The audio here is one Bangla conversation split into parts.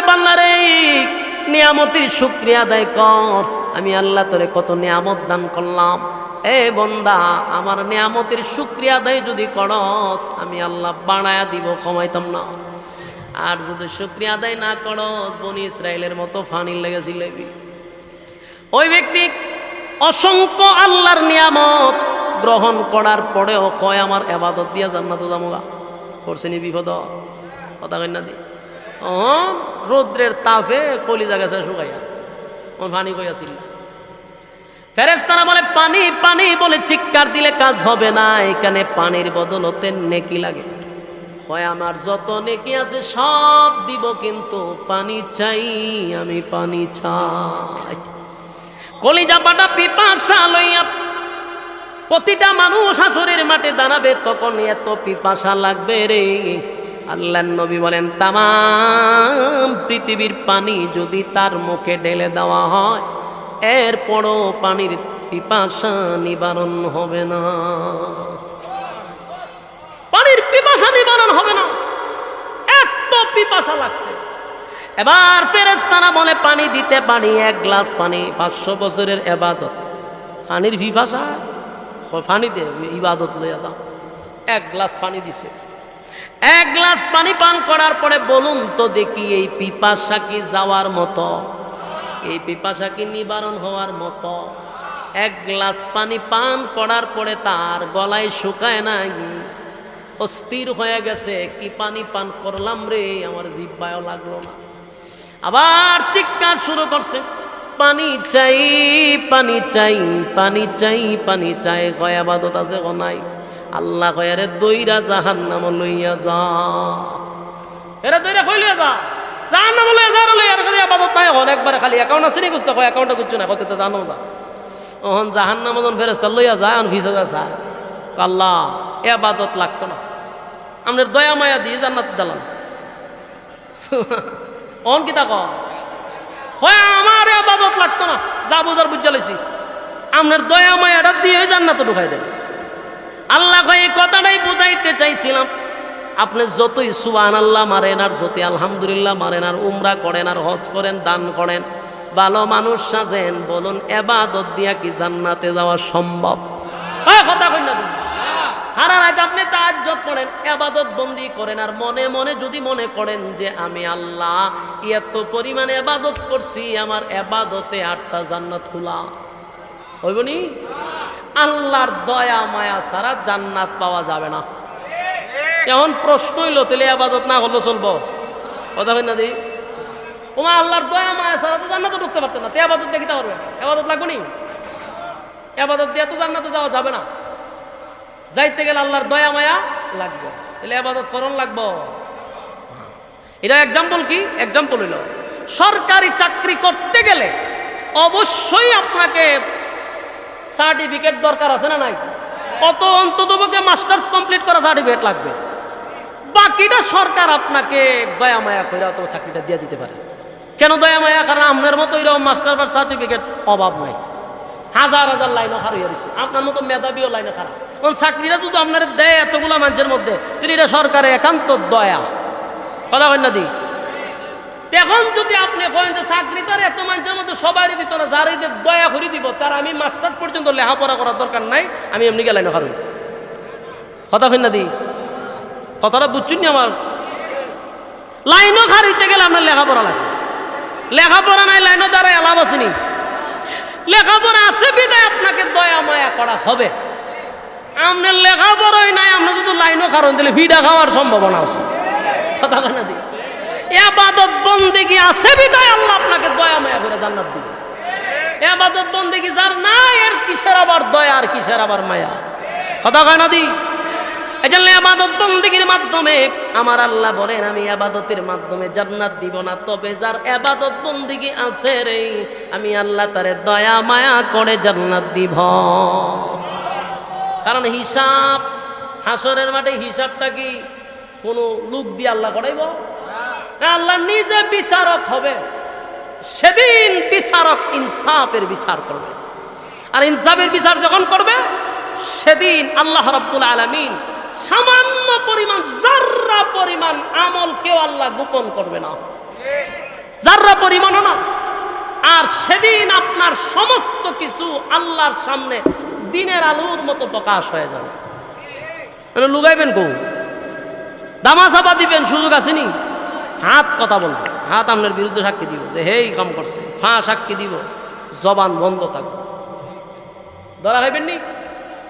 বান্দারে নিয়ামতের শুকরিয়া আদায় কর। আমি আল্লাহ তোরে কত নিয়ামত দান করলাম। এ বান্দা, আমার নিয়ামতের শুকরিয়া আদায় যদি করস আমি আল্লাহ বাড়ায়া দিব, কমাইতাম না। আর যদি শুকরিয়া আদায় না করস বনি ইসরায়েলের মতো ফানির লেগেছিল। ওই ব্যক্তি অসংখ্য আল্লাহর নিয়ামত গ্রহণ করার পরেও কয় আমার ইবাদত দিয়া জান্নাতে যামুগা। করছেনি বিপদ, কথা কই না দি। রৌদ্রের তাপে কলিজা গেছে শুকাইয়া, পানি কইয়াছিল। ফেরেশতারা বলে পানি পানি বলে চিৎকার দিলে কাজ হবে না, এখানে পানির বদলতে নেকি লাগে। হয় আমার যত নেকি আছে সব দিব, কিন্তু পানি চাই, আমি পানি চাই। কলিজা পাটা পিপাসা লইয়া প্রতিটা মানুষ হাসরের মাঠে দাঁড়াবে, তখন এত পিপাসা লাগবে রে। আল্লাহর নবী বলেন তামাম পৃথিবীর পানি যদি তার মুখে ঢেলে দেওয়া হয় এরপরও পানির পিপাসা নিবারণ হবে না, পানির পিপাসা নিবারণ হবে না, এত পিপাসা লাগছে। এবার ফেরেশতারা বলে পানি দিতে পানি, এক গ্লাস পানি 500 বছরের ইবাদত। পানির পিপাসা, পানি দে ইবাদত লইয়া যাও। এক গ্লাস পানি দিছে। এক গ্লাস পানি পান করার পরে বলুন তো দেখি এই পিপাসা কি যাওয়ার মতো, এই পিপাসা কি নিবারণ হওয়ার মতো? এক গ্লাস পানি পান করার পরে তার গলায় শুকায় নাই, অস্থির হয়ে গেছে, কি পানি পান করলাম রে, আমার জিহ্বায়ও লাগলো না। আবার চিৎকার শুরু করছে, পানি চাই পানি চাই পানি চাই পানি চাই। কয় ইবাদত আছে ক নাই? আল্লাহ কয় রে দইরা জাহান্নাম লইয়া যা, এরা দইরা কই লইয়া যা, জাহান্নাম লইয়া যা। লইয়া আর খালি ইবাদত নাই, হন একবারে খালি অ্যাকাউন্ট আছে নি গুস্তা, কয় অ্যাকাউন্টে কিছু না, হতে তো জানো যা। ওহন জাহান্নাম যখন ফেরেশতা লইয়া যায় অন ভিসা যা, আল্লাহ ইবাদত লাগতো না, আপনার দয়া মায়া দিয়ে জান্নাত দিলাম। অন কি তা কয় আমার ইবাদত লাগতো না, যা বুঝার বুঝা লইছি, আপনার দয়া মায়াটা দিয়ে জান্নাতে ঢুকাই দেন। আল্লাহ কয় এই কথাটাই বুঝাইতে চাইছিলাম, আপনি যতই সুবহানাল্লাহ মারেন আর যতই আলহামদুলিল্লাহ মারেন আর উমরা করেন আর হজ করেন, দান করেন, ভালো মানুষ সাজেন, বলুন ইবাদত দিয়া কি জান্নাতে যাওয়া সম্ভব? কথা কই না? সারা রাত আপনি তাহাজ্জুদ পড়েন, ইবাদত বন্দি করেন, আর মনে মনে যদি মনে করেন যে আমি আল্লাহ এত পরিমাণে ইবাদত করছি, আমার ইবাদতে 8টা জান্নাত খোলা হইব নি? আল্লাহর দয়া মায়া ছাড়া জান্নাত পাওয়া যাবে না। এখন প্রশ্ন হইল তাহলে ইবাদত না হলো চলবো? কথা হয় না দি? তোমার আল্লাহর দয়া মায়া ছাড়া তো জান্নাতে ঢুকতে পারতেন না, তো ইবাদত দেখিতে পারবেন? ইবাদত লাগবে নি? ইবাদত দিয়ে তো জান্নাতে যাওয়া যাবে না, যাইতে গেলে আল্লাহর দয়া মায়া লাগবে, তাহলে ইবাদত করণ লাগবো। এটা এক্সাম্পল কি? এক্সাম্পল হইল সরকারি চাকরি করতে গেলে অবশ্যই আপনাকে সার্টিফিকেট দরকার আছে না নাই? অত অন্ততপক্ষে মাস্টার্স কমপ্লিট করা সার্টিফিকেট লাগবে। বাকিটা সরকার আপনাকে দয়া মায়া করে অত চাকরিটা দিয়ে দিতে পারে। কেন দয়া মায়া? কারণ আপনার মতো এরকম মাস্টার বা সার্টিফিকেট অভাব নাই, হাজার হাজার লাইনও খারাপ হয়ে রয়েছে, আপনার মতো মেধাবীও লাইনে খারাপ। কারণ চাকরিটা যদি আপনার দেয় এতগুলো মানুষের মধ্যে, তিনি এটা সরকারের একান্ত দয়া। কথা কই না দি? এখন যদি আপনি করেন যে চাকরি তার এত মানুষের মধ্যে সবাই দিত না, যার দয়া করে দিব তার আমি মাস্টার পর্যন্ত লেখাপড়া করার দরকার নাই, আমি এমনি গেলে না খারুই। কথা কই না দি? কথাটা বুঝছেন নি? আমার লাইনও খারিতে গেলে আপনার লেখাপড়া লাগবে, লেখাপড়া নাই লাইনও দ্বারা লাভ আসেনি। লেখাপড়া আছে বিদায় আপনাকে দয়া মায়া করা হবে। আপনার লেখাপড়াই নাই, আপনি যদি লাইনও কারণ দিলে ভিড়া খাওয়ার সম্ভাবনা আছে। কথা কই না দি? ইবাদত বন্দেগী আছে বিদায় আল্লাহ আপনাকে দয়া মায়া করে জান্নাত দিবে। ইবাদত বন্দেগী যার নাই, এর কিসের আবার দয়া আর কিসের আবার মায়া? কথা কয় না দি? এজন্য ইবাদত বন্দেগীর মাধ্যমে আমার আল্লাহ বলেন আমি ইবাদতের মাধ্যমে জান্নাত দিব না, তবে যার ইবাদত বন্দেগী আছে রে আমি আল্লাহ তারে দয়া মায়া করে জান্নাত দিব। কারণ হিসাব হাসরের মাঠে হিসাবটা কি কোনো লোক দিয়ে আল্লাহ করাইব? আল্লাহ নিজে বিচারক হবে, সেদিন বিচারক ইনসাফের বিচার করবে। আর ইনসাফের বিচার যখন করবে সেদিন আল্লাহ রাব্বুল আলামিন সামান্য পরিমাণ, জাররা পরিমাণ আমল কেউ আল্লাহ গোপন করবে না। যাররা পরিমাণও না। আর সেদিন আপনার সমস্ত কিছু আল্লাহর সামনে দিনের আলোর মতো প্রকাশ হয়ে যাবে। লুগাইবেন কৌ, দামাচাপা দিবেন, সুযোগ আসেনি। হাত কথা বলবে, হাত আপনার বিরুদ্ধে সাক্ষী দিব যে হেই কাম করছে, ফা সাক্ষী দিব, জবান বন্ধ থাকবে, ধরা খাইবেন নি,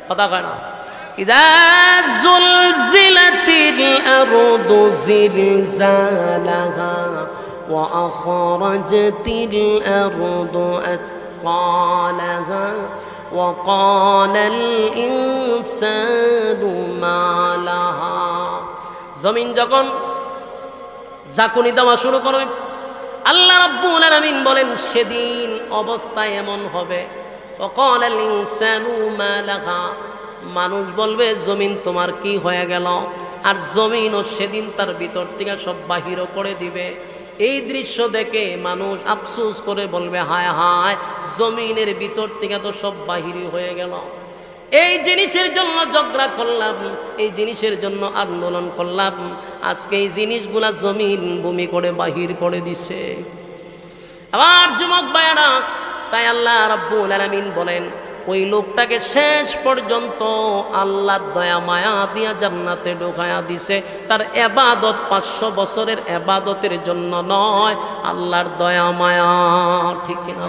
কথা কয় না। ইদা জুলজিলাতিল আরদু জিলজালাহা ওয়া আখরাজাতিল আরদু আসকালাহা ওয়া ক্বালাল ইনসানু মা লাহা। জমিন যখন ঝাঁকুনি দেওয়া শুরু করবে, আল্লাহ রাব্বুল আলামিন বলেন সেদিন অবস্থা এমন হবে, ওয়া ক্বালাল ইনসানু মা লাহা, মানুষ বলবে জমিন তোমার কি হয়ে গেল, আর জমিনও সেদিন তার ভিতর থেকে সব বাহির করে দিবে। এই দৃশ্য দেখে মানুষ আফসোস করে বলবে হায় হায়, জমিনের ভিতর থেকে তো সব বাহির হয়ে গেল। এই জিনিসের জন্য ঝগড়া করলাম, এই জিনিসের জন্য আন্দোলন করলাম, আজকে এই জিনিসগুলা জমিন ভূমি করে বাহির করে দিছে। আবার যুবক ভাইয়েরা, তাই আল্লাহ রাব্বুল আলামিন বলেন ওই লোকটাকে শেষ পর্যন্ত আল্লাহর দয়া মায়া দিয়া জান্নাতে ঢোকায়া দিছে। তার ইবাদত 500 বছরের ইবাদতের জন্য নয়, আল্লাহর দয়া মায়া, ঠিক কিনা?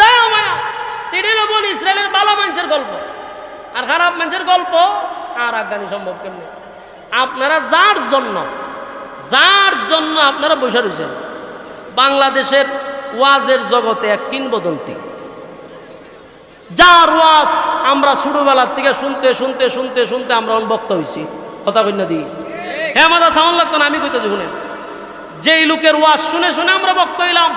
দয়া মায়া। তিনিও বলি ইসরায়েলের ভালো মানুষের গল্প আর খারাপ মানুষের গল্প আর আজ্ঞানি সম্ভব কেমনি? আপনারা যার জন্য আপনারা বসে রয়েছেন, বাংলাদেশের ওয়াজের জগতে এক কিংবদন্তি, যার ওয়াজ আমরা ছোটবেলার থেকে শুনতে শুনতে শুনতে শুনতে আমরা বক্তা হয়েছি, কথা কই না দি? হ্যাঁ, আমাদের সামন লাগতো না, আমি কইতেছি শুনেন, যেই লোকের ওয়াজ শুনে শুনে আমরা বক্তা হইলাম,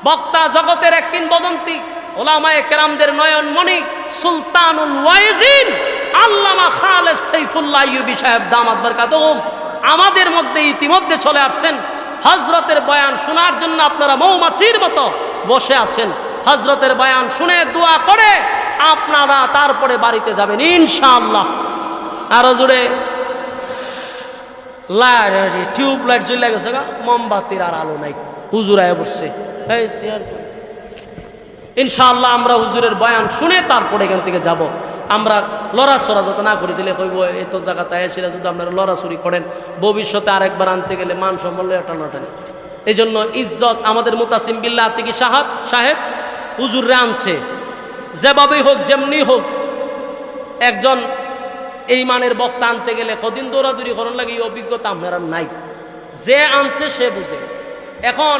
বক্তা জগতের এক কিংবদন্তি, ওলামায়ে কেরামদের নয়নমণি, সুলতানুল ওয়াইজিন আল্লামা খালেদ সাইফুল্লাহ আইয়ুবী সাহেব দামাত বরকাতুহুম আমাদের মধ্যে ইতিমধ্যে চলে আসছেন। হযরতের বয়ান শোনার জন্য আপনারা মৌমাছির মতো বসে আছেন। হযরতের বয়ান শুনে দোয়া করে আপনারা তারপরে বাড়িতে যাবেন ইনশাআল্লাহ। আরো জোরে টিউবলাইট জ্বলে গেছে, মোমবাতির আর আলো নাই, হুজুর আয়া বসছে, এই শেয়ার ইনশাআল্লাহ আমরা হুজুরের বয়ান শুনে তারপরে এখান থেকে যাব। আমরা লড়াচড়া যাতে না করে দিলে কইব এত জায়গাতে এসে যদি আপনারা লড়াচড়ি করেন, ভবিষ্যতে আরেকবার আনতে গেলে মান সম্মান টানাটানি। এই জন্য ইজ্জত আমাদের মুতাসিম বিল্লাহ আতিকি সাহেব হুজুররে আনছে, যেভাবেই হোক যেমনি হোক, একজন এই মানের বক্তা আনতে গেলে কদিন দৌড়াদৌড়ি করার লাগে, এই অভিজ্ঞতা আপনারা নাই, যে আনছে সে বুঝে। এখন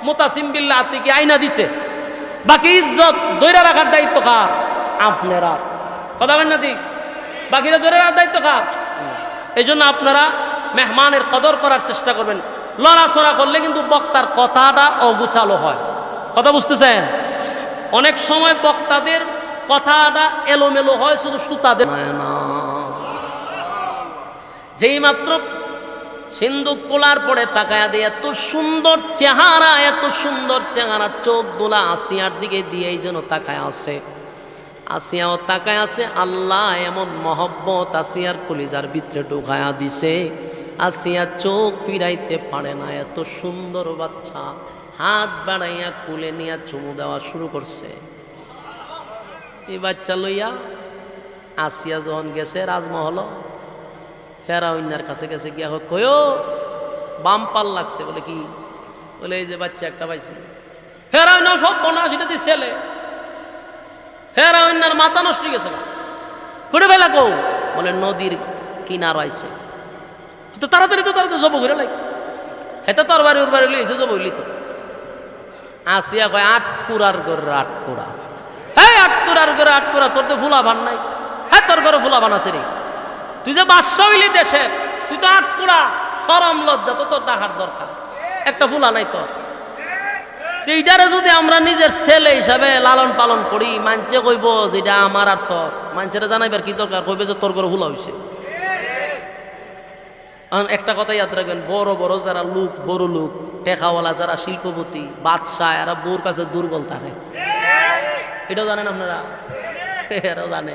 মুতাসিম বিল্লাহ আতিকি আইনা দিছে, বাকি ইজ্জত ধরে রাখার দায়িত্ব কার? আপনারা, কথা বলেন না ঠিক? বাকিরা ধরে রাখার দায়িত্ব কার? এই জন্য আপনারা মেহমানের কদর করার চেষ্টা করবেন। লড়াচড়া করলে কিন্তু বক্তার কথাটা অগুছালো হয়, কথা বুঝতেছেন? অনেক সময় বক্তাদের কথাটা এলোমেলো হয়, শুধু সুতাদের না। যেই মাত্র সিন্দুক খোলার পরে তাকায়া দিয়ে এত সুন্দর চেহারা, চোখ দোলা আসিয়ার দিকে দিয়েই যেন তাকায় আছে, আসিয়াও তাকায় আছে। আল্লাহ এমন মহব্বত আসিয়ার কলিজার ভিতরে ঢুকায়া দিছে, আসিয়া চোখ ফিরাইতে পারে না। এত সুন্দর বাচ্চা, হাত বাড়াইয়া কুলে নিয়ে চুমু দেওয়া শুরু করছে। এই বাচ্চা লইয়া আসিয়া যখন গেছে রাজমহল, ফেরাউন্নার কাছে গেছে, গিয়া হোক কয়ো বাম্পার লাগছে, বলে কি? বলে এই যে বাচ্চা একটা পাইছে। ফেরাউন্না সব বনা সেটা দিয়ে ছেলে, ফেরাউন্নার মাথা নষ্ট হয়ে গেছে না, করে ফেলা কৌ? বলে নদীর কিনার আইছে, তাড়াতাড়ি জব করে লাগ, হেতা তোর বাড়ি ওর বাড়ি লিয়েছে, জব হইলি তো। আসিয়া কয় 8 কুড়ার ঘরের 8 কুড়া, হ্যাঁ 8 কুড়ার ঘরে 8 কুড়া, তোর তো ফুলা ভান নাই। হ্যাঁ তোর ঘরে ফুলা ভান আছে রে, তুই যে বাদশা হইলি দেশের, তুই তো 8 কুড়া, শরম লজ্জা তো তোর দেখার দরকার, একটা ফুলা নাই তোর। এইটারে যদি আমরা নিজের ছেলে হিসাবে লালন পালন করি, মানছে কইব যেটা আমার আর তোর, মানুষেরা জানাইবার কি দরকার, কইবে যে তোর ঘরে ফুলা হইছে। একটা কথা ইয়াদ রাখবেন, বড় বড় যারা লোক, বড় লোক টেকাওয়ালা যারা শিল্পপতি বাদশাহ, এরা বউর কাছে দুর্বল থাকে, এটাও জানেন আপনারা? এরাও জানে,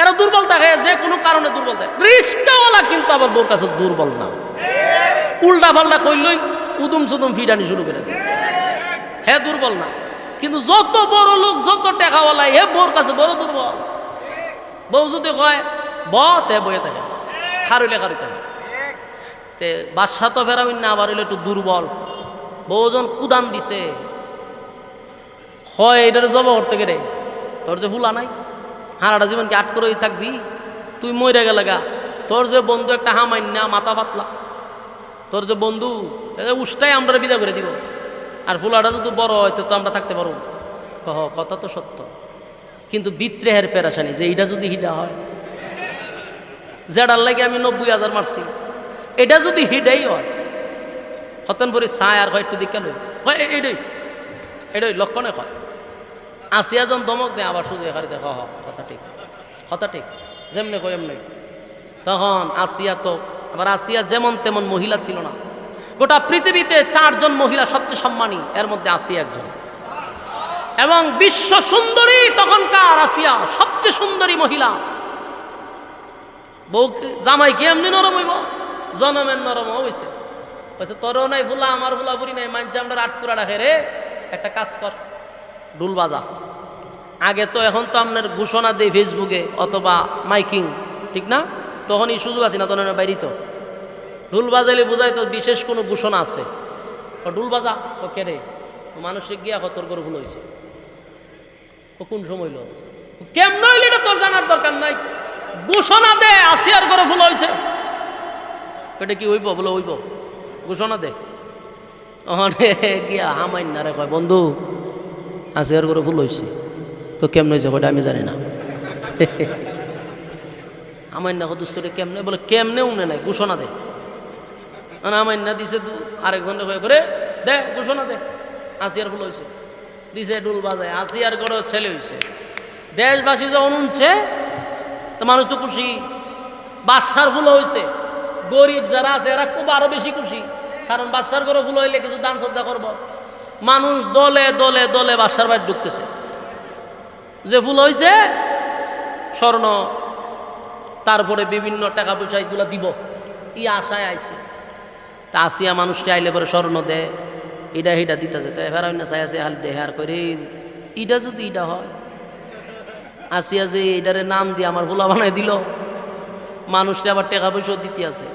এরা দুর্বল থাকে, যে কোনো কারণে দুর্বল থাকে। রিস্কাওয়ালা কিন্তু আবার বউর কাছে দুর্বল না, উল্টা পাল্টা কইলই উদুম সুদুম ফিডানি শুরু করে দেয়। হ্যাঁ দুর্বল না, কিন্তু যত বড় লোক যত টেকাওয়ালা হে বউর কাছে বড় দুর্বল। বউ যদি কয় ব তে বয়ে থাকে, খারুলে খারু থাকে। তে বাদশা তো ফেরামিন না, আবার হইলে একটু দুর্বল। বউজন কুদান দিছে, হয় এটার জব করতে গেলে তোর যে ফুলা নাই, হারাটা জীবন কি আট করে থাকবি? তুই মরে গেলে গা, তোর যে বন্ধু একটা হামাইন্যা মাথা পাতলা, তোর যে বন্ধু উষ্টাই আমরা বিদা করে দিব। আর ফুলাটা যদি বড় হয় তো আমরা থাকতে পারবো। কহ কথা তো সত্য, কিন্তু বিত্রে হের ফেরাসানি যে এইটা যদি হিডা হয়, যেটার লাগে আমি 90,000 মারছি, এটা যদি হিডাই হয় হতেন পরে ছায় আর হয় একটু দিকে লই হয় এটাই এটাই লক্ষণে হয়। আসিয়া জন ধমক দেয় আবার সুযোগ এখানে দেখো কথা ঠিক, কথা ঠিক, যেমনি কয় এমনি। তখন আসিয়া তো আবার আসিয়া যেমন তেমন মহিলা ছিল না। গোটা পৃথিবীতে 4 জন মহিলা সবচেয়ে সম্মানী, এর মধ্যে আসিয়া একজন। এবং বিশ্ব সুন্দরী তখনকার আসিয়া সবচেয়ে সুন্দরী মহিলা। বউ জামাই কি এমনি নরম হইব? জনমের নরম হয়েছে। বলছে তোরও নাই ফুলা, আমার ফুলা বুড়ি নাই, মানছে আমরা আটকুরা রাখে রে, একটা কাজ কর ঢুল বাজা। আগে তো এখন তো আপনার ঘোষণা দেয় ফেসবুকে অথবা মাইকিং, ঠিক না? তখন এই সুযোগ আছে না, তখন বাইরে তো ঢুল বাজাইলে বোঝায় তো বিশেষ কোনো ঘোষণা আছে। ও ঢুল বাজা, ও কেড়ে মানুষের গিয়া তোর করে ভুল হয়েছে। ও কোন সময় লো কেমন হইলে এটা তোর জানার দরকার নাই, ঘোষণা দে আসিয়ার করে ভুল হয়েছে। এটা কি হইব? বলে হইব, ঘোষণা দে। ওখানে গিয়া হামাইন না রে কয় বন্ধু আসিয়ার করে ভুল হয়েছে। তো কেমন হয়েছে ওটা আমি জানি না। আমার না দুস্তরে কেমনে? বলে কেমনে উনে নাই, ঘোষণা দে। আমার না দিছে আরেকজন করে দে ঘোষণা দে আসিয়ার ভুল হয়েছে, দিছে ডুল বাজায় আসিয়ার করে ছেলে হয়েছে। দেশবাসী যখন উনছে তো মানুষ তো খুশি, বাদশার ভুল হয়েছে। গরিব যারা আছে এরা খুব আরো বেশি খুশি, কারণ বাদশার করে ভুল হইলে কিছু দান শ্রদ্ধা করব। মানুষ দলে দলে দলে বাদশার বাড়ি ঢুকতেছে, যে ভুল হয়েছে স্বর্ণ, তারপরে বিভিন্ন টাকা পয়সা এগুলো দিব ই আশায় আইছে। তা আসিয়া মানুষটা আইলে পরে স্বর্ণ দেয়, ইটা হিটা দিতেছে। তো এবার না চাই আছে খালি দেহার করে ইটা যদি ইটা হয়, আসিয়া যে এটারে নাম দিয়ে আমার ভোলা বানাই দিল, মানুষটা আবার টাকা পয়সা দিতে আছে।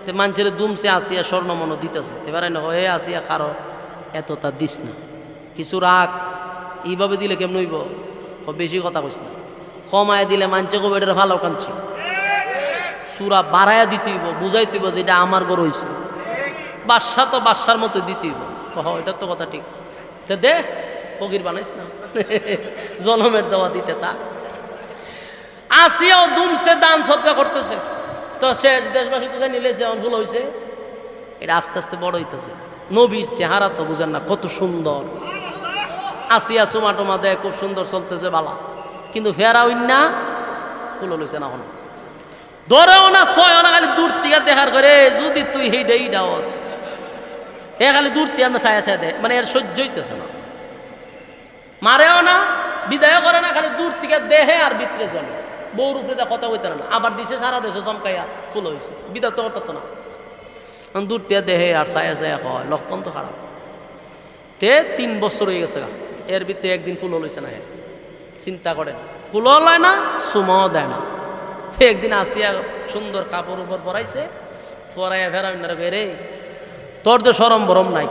তো মানুষের দুমছে আসিয়া স্বর্ণ মনো দিতেছে। এবার না হয়ে আসিয়া কারো এত তা দিস না, কিছু রাখ, এইভাবে দিলে কেমন হইব? বেশি কথা কইস না, কমায় দিলে মানছে কবে এটা ভালো কাঁদছি। সুরা বাড়াইয়া দিতে হইব, বুঝাইতে হইব যে এটা আমার গরু হয়েছে। বাদশা তো বাদশার মতো দিতে হইব। কহ এটা তো কথা ঠিক, তো দে ফকির বানাইস না, জনমের দেওয়া দিতে তা। আসিয়াও দুমছে দান সৎকা করতেছে। তো শেষ দেশবাসী তো জানি লেছে আমার ভুল হয়েছে। এটা আস্তে আস্তে বড় হইতেছে। নবীর চেহারা তো বুঝেন না কত সুন্দর। আসিয়া চুমা টুমা দেয়, খুব সুন্দর চলতেছে বালা, কিন্তু ফেরা না কুলো লইছে না হন, ধরেও না ছয় না, খালি দূর থেকে দেখার করে যদি তুই হেইডাই ডাওস এ খালি দূর থেকে আমরা ছায়া ছায়া দেয়, মানে এর সহ্য হইতেছে না। মারেও না, বিদায় করে না, খালি দূর থেকে দেহে আর ভিতরে চলে। বউর উপরে দেয় কথা হইতে না, আবার দিছে সারা দেশে চমকাইয়া ফুল হয়েছে, বিদায় তো করতো না। দূর থেকে দেহে আর ছায়া ছায়া হয়, লক্ষণ তো খারাপ। তে 3 বছর হয়ে গেছে, এর ভিতরে একদিন কুলো লইছে না। হে চিন্তা করেন, কুলো লয় না, সুমাও দেয় না। সে একদিন আসিয়া সুন্দর কাপড় উপর পরাইছে, পরাইয়া ফেরা রে তোর তো সরম বরম নাই,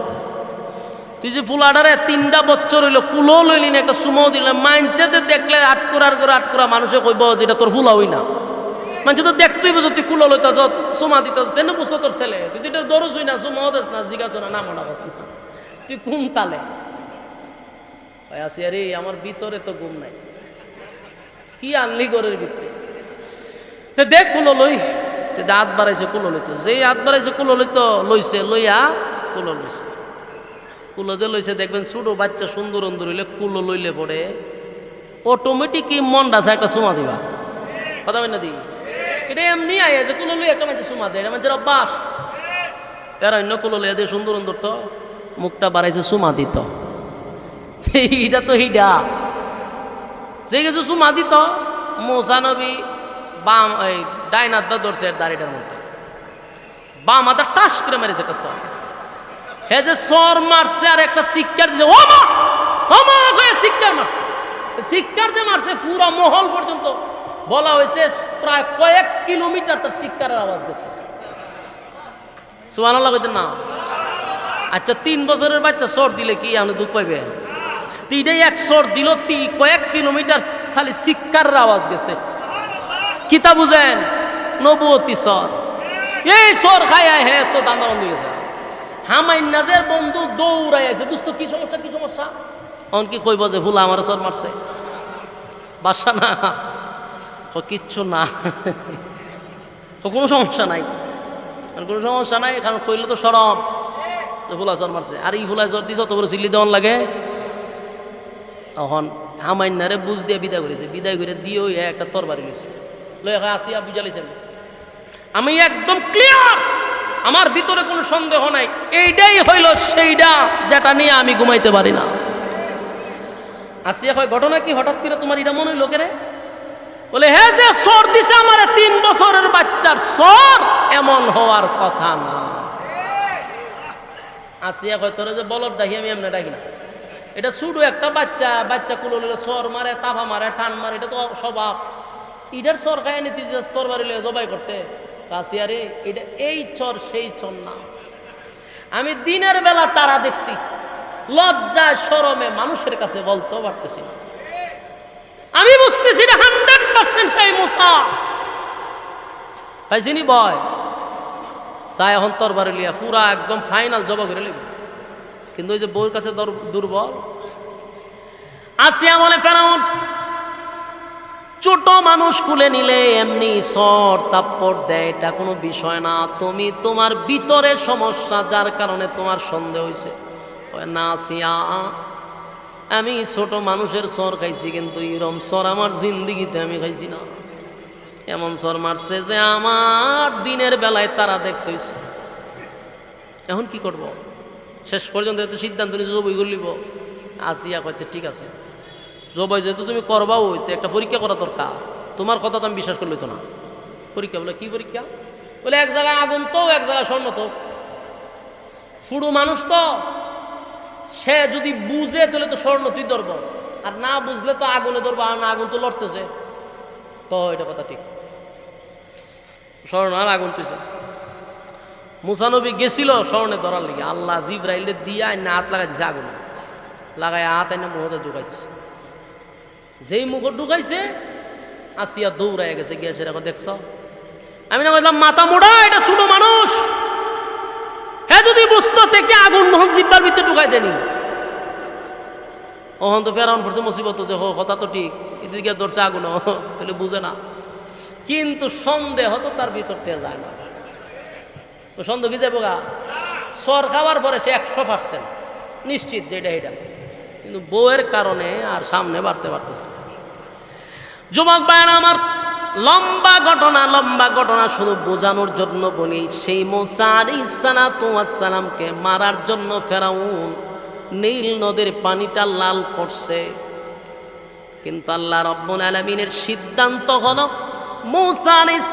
তুই যে ফুলাডারে 3টা বছর হইলো কুলো লইলি না, একটা সুমাও দিলে মাইনচেতে দেখলে আটকুরার করে আটকুরা মানুষে কইব যেটা তোর ফুলা হই না। মানুষ তো দেখতেই বুঝো তুই কুলো লইতা যত সুমা দিত, তেনে বুঝতো তোর ছেলে, তুই এটা দরজ হই না, সুমাও দেস না, জিজ্ঞাসা না, নাম না তুই কোন তালে আসি। আরে আমার ভিতরে তো ঘুম নাই, কি আনলি ঘরের ভিতরে? তো দেখ কুলো লই, হাত বাড়াইছে কুলো লইতো, যে হাত বাড়াইছে কুলো লইতো, লইছে লইয়া কুলো লইছে। কুলো যে লইছে দেখবেন ছোট বাচ্চা সুন্দর অন্দর হইলে কুলো লইলে পড়ে অটোমেটিক কি মনটা আছে একটা সুমা দিবা, কথা বল না দি, এটা এমনি আয় যে কুলো লই একটা মানুষ সুমা দেয়, এটা মানুষের অভ্যাস। এরা অন্য কুলো লইয়া দিয়ে সুন্দর অন্দর তো মুখটা বাড়াইছে সুমা দিত, এইটা তো হিডা যে কিছু সুমা দিত। মোসানবী বাম ওই ডাইনার ধরছে দাড়িটার মধ্যে, বাম হাতে টাস করে মেরেছে একটা সব, হে যে সর মারছে আর একটা শিক্ষার দিছে, ওমা ওমা হয়ে শিক্ষার মারছে। শিক্ষার যে মারছে পুরো মহল পর্যন্ত বলা হয়েছে প্রায় কয়েক কিলোমিটার তার শিক্ষার আওয়াজ গেছে। সুবহানাল্লাহ কইতেন না? আচ্ছা 3 বছরের বাচ্চা সর দিলে কি আপনি দুঃখ পাইবে? তিনটাই এক সর দিল, কয়েক কিলোমিটার খালি শিক্ষার আওয়াজ গেছে। কিতা বুঝেন? নবুয়তি সর। এই সর খায় হে তো দান্দা বন্ধ গেছে। হামাইন্নাজের বন্ধু দৌড়াই আছে, দোস্ত কি সমস্যা কি সমস্যা? অন কি কইব যে ভুলা আমার সর মারছে? বাসা না কিচ্ছু না, কোনো সমস্যা নাই, কোনো সমস্যা নাই, কারণ কইলে তো সরম ফুলা সর মারছে। আর এই ফুলা জ্বর দিয়েছ তো করে চিল্লি দেওয়ান লাগে। এখন হামাইন্নারে বুঝ দিয়ে বিদায় করেছে, বিদায় করে দিয়ে ওই একটা তরবারি লইছে, লই আসিয়া বুঝা লইছেন। আমি একদম ক্লিয়ার, আমার ভিতরে কোনো সন্দেহ নাই, এইটাই হইল সেইটা যেটা নিয়ে আমি ঘুমাইতে পারি না। আসিয়া কয় ঘটনা কি হঠাৎ করে তোমার এটা মনে হইল কেরে? বলে হে যে সর দিছে আমার 3 বছরের বাচ্চার সর এমন হওয়ার কথা না। আসিয়া কয় তোরে যে বলদ ডাকি আমি এমনি ডাকি না, এটা শুধু একটা বাচ্চা, বাচ্চা কুলো সর মারে, তাফা মারে, টান মারে, এটা তো স্বভাব। ইটার সর খায় নি তুই তোর বাড়ি জবাই করতে? আসিয়া রে এটা এই চর সেই চর না। আমি দিনের বেলা তারা দেখছি, লজ্জায় শরমে মানুষের কাছে বলতেও পারতেছি না। আমি বুঝতেছি না 100% সেই মুসা পাইছিনি বয় চাই এখন তোর বাড়ি লিয়া পুরা একদম ফাইনাল জবা করে লিখবে। কিন্তু ওই যে বউর কাছে দুর্বল। আসিয়া বলে ফেরাউন ছোট মানুষ কুলে নিলে এমনি সর তাপ্পর দেয়, এটা কোনো বিষয় না, তুমি তোমার ভিতরে সমস্যা যার কারণে তোমার সন্দেহ হয়েছে। না আসিয়া আমি ছোট মানুষের সর খাইছি, কিন্তু এরম সর আমার জিন্দিগিতে আমি খাইছি না। এমন সর মারছে যে আমার দিনের বেলায় তারা দেখতে হয়েছে। এখন কি করব? শেষ পর্যন্ত এত সিদ্ধান্ত নিয়ে জবই করলিব। আসিয়া কইতে ঠিক আছে, জবাই যেহেতু তুমি করবা, ওইতে একটা পরীক্ষা করা দরকার, তোমার কথা তো আমি বিশ্বাস করলে তো না। পরীক্ষা বলে কি পরীক্ষা? বলে এক জায়গায় আগুন তো এক জায়গায় স্বর্ণ তো, শুরু মানুষ তো, সে যদি বুঝে তাহলে তো স্বর্ণ তুই ধরবো, আর না বুঝলে তো আগুনে ধরবো, আর না আগুন তো লড়তেছে। তো এটা কথা ঠিক, স্বর্ণ আর আগুন তুইছে। মুসা নবী গেছিল স্বর্ণে ধরার লিগে, আল্লাহ জিবরাইলে দিয়া না হাত লাগাই দিছে, আগুন লাগাই হাত আইনা মুখতে ঢুকাই দিছে। যেই মুখ ঢুকাইছে আসিয়া দৌড়াই গেছে, গিয়ে সেরকম দেখছ। আমি না বললাম মাথা মোড়া, এটা শুনো মানুষ, হ্যাঁ যদি বুঝতো থেকে আগুন মোহন জিব্বার ভিতরে ঢুকাই দেনি। ওহন তো ফেরাউন পড়ছে মুসিবত, যে কথা তো ঠিক, এদিকে ধরছে আগুন, তাহলে বুঝে না। কিন্তু সন্দেহ তো তার ভিতর থেকে যায় না। তো সন্দেহ কি যাবো গা? সর খাওয়ার পরে সে 100% নিশ্চিত যে এটা, কিন্তু বউয়ের কারণে আর সামনে বাড়তে পারতেছে না। যুবক ভাইরা আমার, লম্বা ঘটনা শুধু বোঝানোর জন্য বলি, সেই মুসা আলাইহিস সালামকে মারার জন্য ফেরাউন নীল নদীর পানিটা লাল করছে, কিন্তু আল্লাহ রাব্বুল আলামিনের সিদ্ধান্ত হলো মুসা আলাইহিস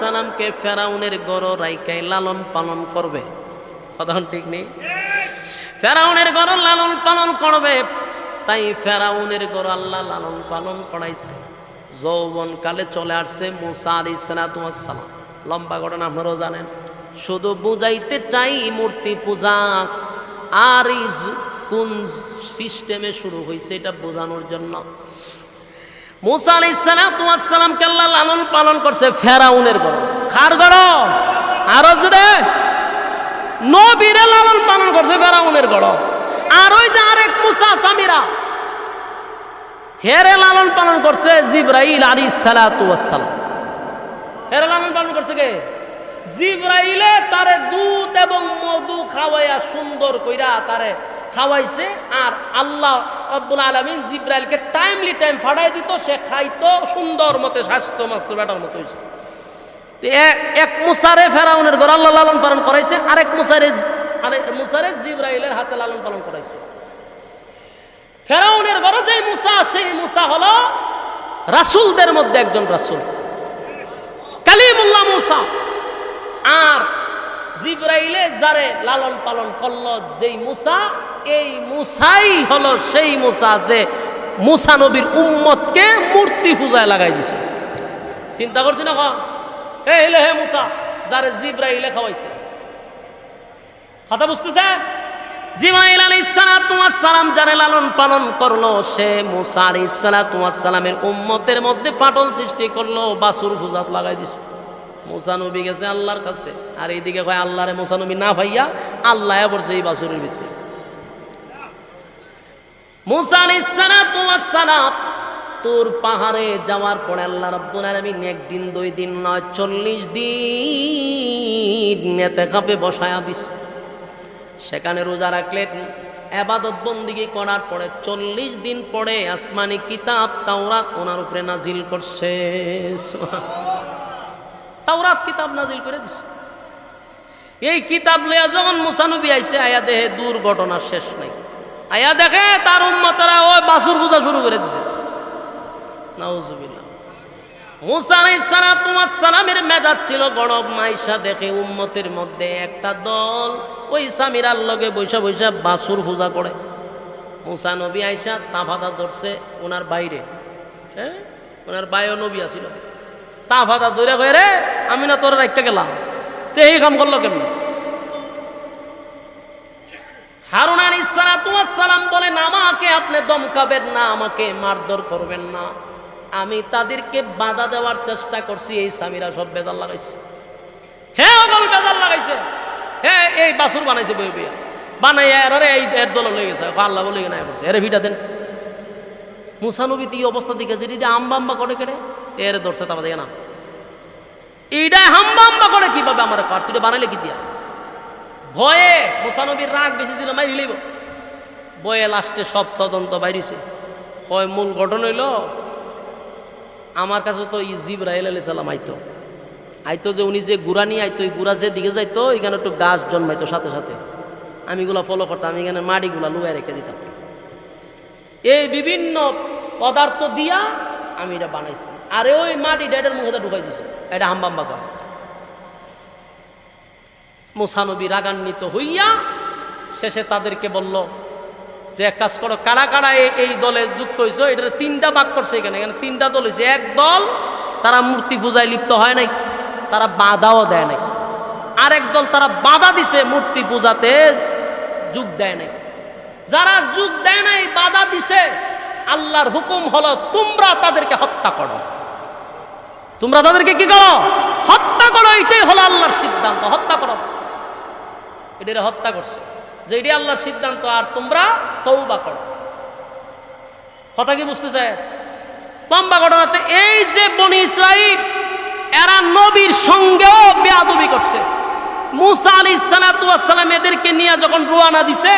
সালামকে ফেরাউনের গড় রাইখাই লালন পালন করবে। কথা ঠিক নেই? ফেরাউনের গড় লালন পালন করবে, তাই ফেরাউনের গড় আল্লাহ লালন পালন করাইছে। যৌবন কালে চলে আসছে মুসা আলাইহিস সালাম। লম্বা ঘটনা আপনারাও জানেন, শুধু বুঝাইতে চাই মূর্তি পূজা আর কোন সিস্টেমে শুরু হয়েছে এটা বোঝানোর জন্য। মুসা আলাইহিস সালামকে আল্লাহ লালন পালন করছে ফেরাউনের গড়। কার গড়? আরো জুড়ে নবীরে লালন পালন করছে ফেরাউনের গড়। আর ওই যে আরেক মুসা সামিরা, হেরে লালন পালন করছে জিবরাইল আলাইহিস সালাম। হেরে লালন পালন করছে কে? জিবরাইলে তারে দুধ এবং মধু খাওয়াইয়া সুন্দর কইরা তারে খাওয়াইছে, আর আল্লাহ রব্বুল আলামিন জিবরাইলকে টাইম ফাটাই দিত, সে খাইতো সুন্দর মতে, স্বাস্থ্য মাস্ত বেটার মতো হয়েছে। এক মুসারে ফেরাউনের ঘর আল্লাহ লালন পালন করাইছে, আরেক মুসারে জিবরাইলের হাতে লালন পালন করাইছে। ফেরাউনের ঘরে যেই মুসা, সেই মুসা হলো রাসূলদের মধ্যে একজন রাসূল, কালিমুল্লাহ মুসা। আর জিবরাইলে যারে লালন পালন করলো যেই মুসা, এই মুসাই হলো সেই মুসা যে মুসা নবীর উম্মতকে মূর্তি পূজায় লাগাই দিছে। চিন্তা করছি না হে মুসা যারে জিবরাইলে খাওয়াইছে। কথা বুঝতেছে? জিবরাইল আলাইহিস সালাতু ওয়াস সালাম যারে লালন পালন করলো সে মুসা আলাইহিস সালাতু ওয়াস সালামের উম্মতের মধ্যে ফাটল সৃষ্টি করলো, বাসুর পূজাত লাগাই দিছে। মুসা নবী গেছে আল্লাহর কাছে, আর এইদিকে কয় আল্লাহরে মুসা নবী না পাইয়া আল্লাহ পড়ছে এই বাসুরের ভিতরে। মুসা আলাইহিস সালাতু ওয়াস সালাম তোর পাহাড়ে যাওয়ার পরে আল্লাহ রাব্বুল আলামিন একদিন 2 দিন নয় 40 দিন ইতিকাফে বসায়া দিছে। সেখানে রোজা রাখলেন, ইবাদত বন্দেগী করার পরে 40 দিন পরে আসমানি কিতাব তাওরাত ওনার উপরে নাজিল করছে। তাওরাত কিতাব নাজিল করে দিছে। এই কিতাব লইয়া যখন মুসা নবী আইছে, আয়া দেখে দুর্ঘটনা শেষ নাই। আয়া দেখে তার উম্মতরা ওই বাসুর পূজা শুরু করে দিছে। নাউজুবিল্লাহ। মুসা আলাইহিস সালাতু ওয়াস সালামের মেজাজ ছিল গরম। মাইশা দেখে উম্মতের মধ্যে একটা দল ওই সামিরার লগে বৈশা বৈশা বাসুর পূজা করে। মুসা নবী আইসা তাফাদা ধরছে ওনার বাইরে, ওনার বাইরে নবী আসিল। তাফাদা ধরে কয়ে রে আমি না তোর রাখতে গেলাম, তো এই কাম করলো কেমনি? হারুন আলাইহিস সালাতু ওয়াস সালাম বলেন আমাকে আপনি দমকাবেন না, আমাকে মারধর করবেন না। আমি তাদেরকে বাধা দেওয়ার চেষ্টা করছি, এই সামিরা সব বেজাল লাগাইছে। হ্যাঁ বল বেজাল লাগাইছে, হ্যাঁ এই বাসুর বানাইছে বই বইয়া বানাইয়া এই এর দল লয়ে গেছে। আল্লাহ বলে না করছে এর ভিটা দেন। মুসা নবী এই অবস্থা দিকে যে আম্বা আম্বা করে কেড়ে এর ধরছে তা দেখে না এইটা হাম্বা আম্বা করে কিভাবে আমার কার তুই বানাইলে কি দিয়া? ভয়ে মুসা নবীর রাগ বেশি দিল মাই লিব বয়ে লাস্টে সব তদন্ত বাইরেছে। হয় মূল ঘটনা হইল আমার কাছে তো জিবরাইল আলাইহিস সালাম আইতো যে উনি যে গুড়া নিয়ে আইতো, ওই গুড়া যে দিকে যাইতো এখানে একটু গাছ জন্মাইতো সাথে সাথে, আমি এগুলো ফলো করতাম, আমি এখানে মাটিগুলা লুয়াই রেখে দিতাম। এই বিভিন্ন পদার্থ দিয়া আমি এটা বানাইছি, আর ওই মাটি ডেডের মুখে ঢুকাই দিছি, এটা হাম্বাম্বা কয়। মুসা নবী রাগান্বিত হইয়া শেষে তাদেরকে বলল যে এক কাজ করো, কারা কারা এই দলে যুক্ত হয়েছে, এটা 3টা ভাগ করছে। এখানে 3টা দল হয়েছে। এক দল তারা মূর্তি পূজায় লিপ্ত হয় নাই, তারা বাধাও দেয় নাই। আরেক দল তারা বাধা দিছে, মূর্তি পূজাতে যোগ দেয় নাই। যারা যোগ দেয় নাই, বাধা দিছে, আল্লাহর হুকুম হলো তোমরা তাদেরকে হত্যা করো। তোমরা তাদেরকে কি করো? হত্যা করো। এটাই হলো আল্লাহর সিদ্ধান্ত, হত্যা করো। এটা হত্যা করছে যে এটি আল্লাহর সিদ্ধান্ত, আর তোমরা তওবা করো। কথা কি বুঝতেছে? লম্বা ঘটনাতে এই যে বনি ইসরাইল এরা নবীর সঙ্গেও বেয়াদবি করছে। মুসা আলাইহিস সালাতু ওয়াস সালাম এদেরকে নিয়ে যখন রওনা দিছে,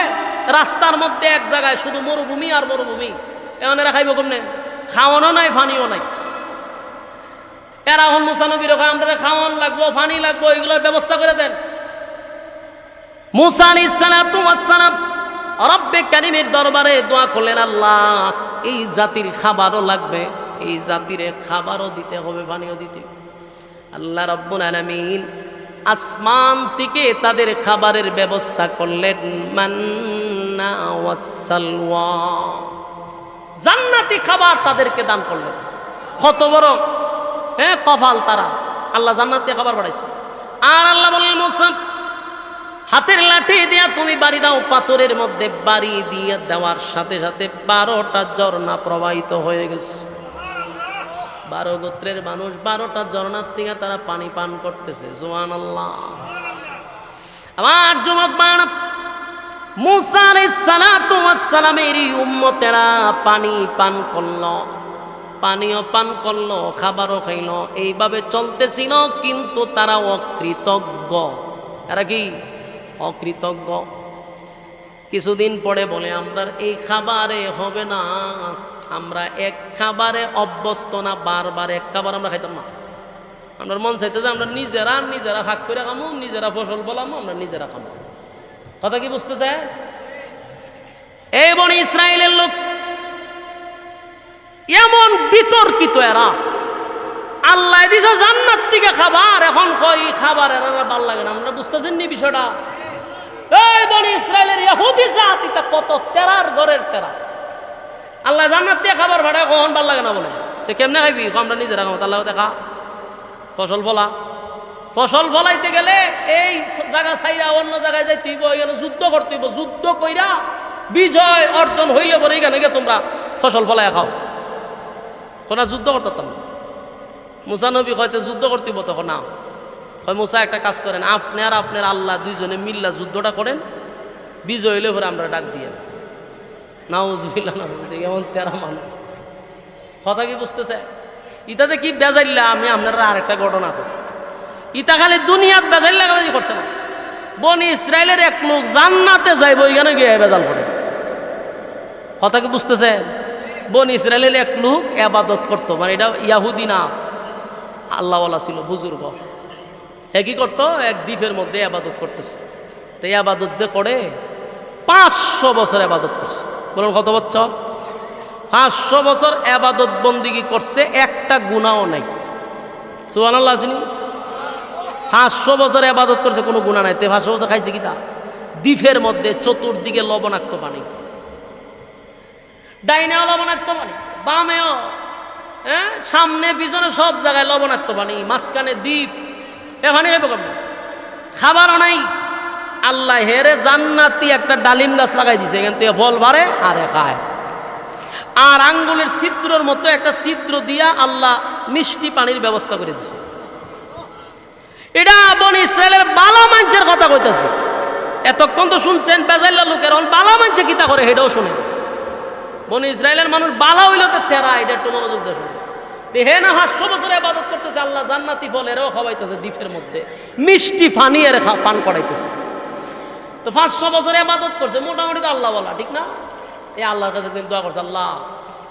রাস্তার মধ্যে এক জায়গায় শুধু মরুভূমি আর মরুভূমি। এখন এরা খাইব কেমনে? খাওয়ানো নাই, ফানিও নাই। এরা এখন মুসা নবীর আমরা খাওয়ান লাগবো, ফানি লাগবো, এগুলোর ব্যবস্থা করে দেন। মুসা আলাইহিস সালাতু ওয়াস সালাম রব্বে কারীমের দরবারে দোয়া করলেন, আল্লাহ এই জাতির খাবারও লাগবে, এই জাতির খাবারও দিতে হবে, পানিও দিতে। আল্লাহ রাব্বুল আলামিন আসমান থেকে তাদের খাবারের ব্যবস্থা করলেন, মান্না ওয়াস সালওয়া, জান্নাতি খাবার তাদেরকে দান করলেন। কত বড় কপাল তারা, আল্লাহ জান্নাতি খাবার বাড়াইছে। আর আল্লাহ বললেন মুসা হাতের লাঠি দিয়া তুমি বাড়ি দাও। পাথরের মধ্যে বাড়ি দিয়ে দেওয়ার সাথে সাথে 12টা ঝর্ণা প্রবাহিত হয়ে গেছে। 12 গোত্রের মানুষ 12টা ঝর্ণার থেকে তারা পানি পান করতেছে। সুবহানাল্লাহ। আমার যুবক বাপ, মুসা আলাইহিস সালাতু ওয়াস সালামের উম্মতেরা পানি পান করলো, পানিও পান করলো, খাবারও খাইলো, এইভাবে চলতেছিল। কিন্তু তারা অকৃতজ্ঞ। এরা কি? অকৃতজ্ঞ। কিছুদিন পরে বলে আমরা এই খাবারে হবে না, আমরা এক খাবারে অভ্যস্ত না, বারবার এক খাবার আমরা খাইতাম না। আমরা মন চাইতে যে আমরা নিজেরা ভাগ করে খামো, নিজেরা ফসল বলামো, আমরা নিজেরা খামো। কথা কি বুঝতেছে? এই বনি ইসরায়েলের লোক এমন বিতর্কিত, এরা আল্লাহ দিছে জান্নাত থেকে খাবার, এখন কই খাবার এর ভাল লাগে না। আমরা বুঝতেছেন নি বিষয়টা? এই বনি ইসরায়েলের ইহুদি জাতিটা কত তেরার ঘরের তেরা। আল্লাহ জান্নাত থেকে খাবার ভাড়ায় কখন ভাল লাগে না বলে, তো কেমনে খাইবি? আমরা নিজেরা খাবো, আল্লাহ দেখা ফসল ফলা, ফসল ফলাইতে গেলে এই জায়গা ছাইরা অন্য জায়গায় যাইতে হইব, এখানে যুদ্ধ করতে হইব, যুদ্ধ কইরা বিজয় অর্জন হইলে পরে এখানে গিয়ে তোমরা ফসল ফলাই খাও। কোনা যুদ্ধ করতাম মুসা নবী হয়তো যুদ্ধ করতে হইব, তখন না হয় মুসা একটা কাজ করেন, আপনি আর আপনার আল্লাহ দুইজনে মিল্লা যুদ্ধটা করেন, বিজয় হইলে পরে আমরা ডাক দিয়ে নাউজুবিল্লাহ না, এমন তেরা মানুষ। কথা কি বুঝতেছে? ইতাতে কি বেজাইল্লা? আমি আপনারা আরেকটা ঘটনা করি। ইতা খালি দুনিয়াত বেজাইল্লা কাজ করছে না। বনি ইসরায়েলের এক লোক জান্নাতে যাইব, ওইখানে গিয়ে বেজাল করে। কথা কি বুঝতেছে? বনি ইসরায়েলের এক লোক ইবাদত করতো, মানে এটা ইয়াহুদি না, আল্লাহওয়ালা ছিল, বুজুর্গ। কি করতো? এক দ্বীপের মধ্যে ইবাদত করতেছে। তো ইবাদত দিয়ে করে 500 বছর ইবাদত করছে। বলুন কত বছর? 500 বছর ইবাদত বন্দিগি করছে, একটা গুনাহও নাই। সুবহানাল্লাহ আসেনি? 500 বছর ইবাদত করছে, কোনো গুনাহ নাই। তে 500 বছর খাইছে কি তা? দ্বীপের মধ্যে চতুর্দিকে লবণাক্ত পানি, ডাইনেও লবণাক্ত পানি, বামেও, হ্যাঁ, সামনে পিছনে সব জায়গায় লবণাক্ত পানি, মাঝখানে দ্বীপ। এখানে খাবারও নাই। আল্লাহ হেরে জান্নাতি একটা ডালিম গাছ লাগাই দিছে, এখান থেকে ফল বাড়ে আর খায়। আর আঙ্গুলের ছিদ্রর মতো একটা ছিদ্র দিয়া আল্লাহ মিষ্টি পানির ব্যবস্থা করে দিছে। এটা বনি ইসরায়েলের বালা মানুষের কথা কইতাছে। এতক্ষণ তো শুনছেন বেজাইল্লা লোকের, বালা মানুষে কিতা করে হেটাও শুনে। বনি ইসরায়েলের মানুষ বালা হইলে তো তেরা, এটা একটু মনোযোগ দিয়ে শুনে। হে না 500 বছর ইবাদত করতেছে, আল্লাহ জান্নাতি ফল এরাও খাওয়াইতেছে, দ্বীপের মধ্যে মিষ্টি পানি এর পান করাইতেছে। তো 500 বছর ইবাদত করছে, মোটামুটি তো আল্লাহ বলা, ঠিক না? এই আল্লাহর কাছে দোয়া করছে, আল্লাহ